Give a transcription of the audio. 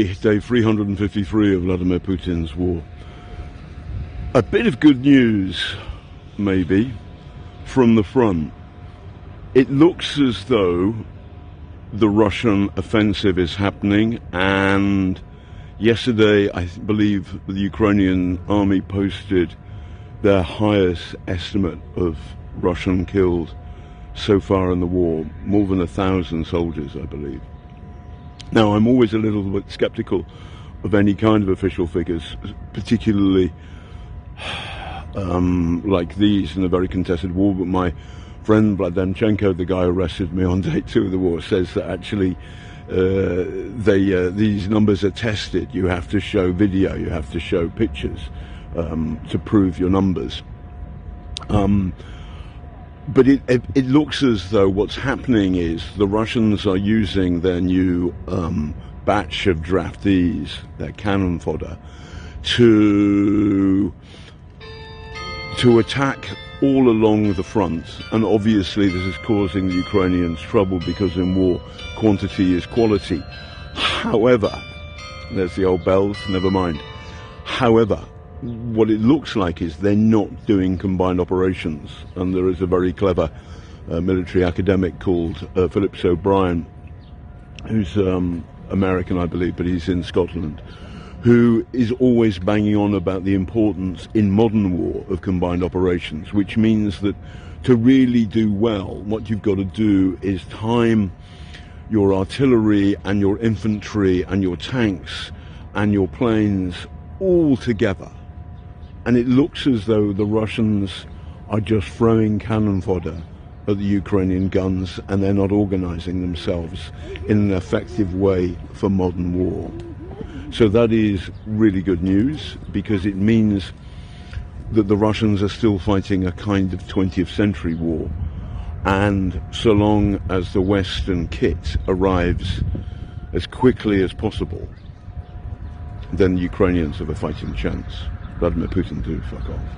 Day 353 of Vladimir Putin's war. A bit of good news, maybe, from the front. It looks as though the Russian offensive is happening, and yesterday I believe the Ukrainian army posted their highest estimate of Russian killed so far in the war, more than 1,000 soldiers, I believe. Now, I'm always a little bit skeptical of any kind of official figures, particularly like these in a very contested war, but my friend Vladimir, the guy who arrested me on day 2 of the war, says that actually these numbers are tested. You have to show video, you have to show pictures to prove your numbers. But it looks as though what's happening is the Russians are using their new batch of draftees, their cannon fodder, to attack all along the front. And obviously this is causing the Ukrainians trouble, because in war, quantity is quality. However, there's the old bells, never mind. However, what it looks like is they're not doing combined operations, and there is a very clever military academic called Philip O'Brien, who's American, I believe, but he's in Scotland, who is always banging on about the importance in modern war of combined operations, which means that to really do well, what you've got to do is time your artillery and your infantry and your tanks and your planes all together. And it looks as though the Russians are just throwing cannon fodder at the Ukrainian guns, and they're not organizing themselves in an effective way for modern war. So that is really good news, because it means that the Russians are still fighting a kind of 20th century war. And so long as the Western kit arrives as quickly as possible, then the Ukrainians have a fighting chance. Vladimir Putin do fuck off.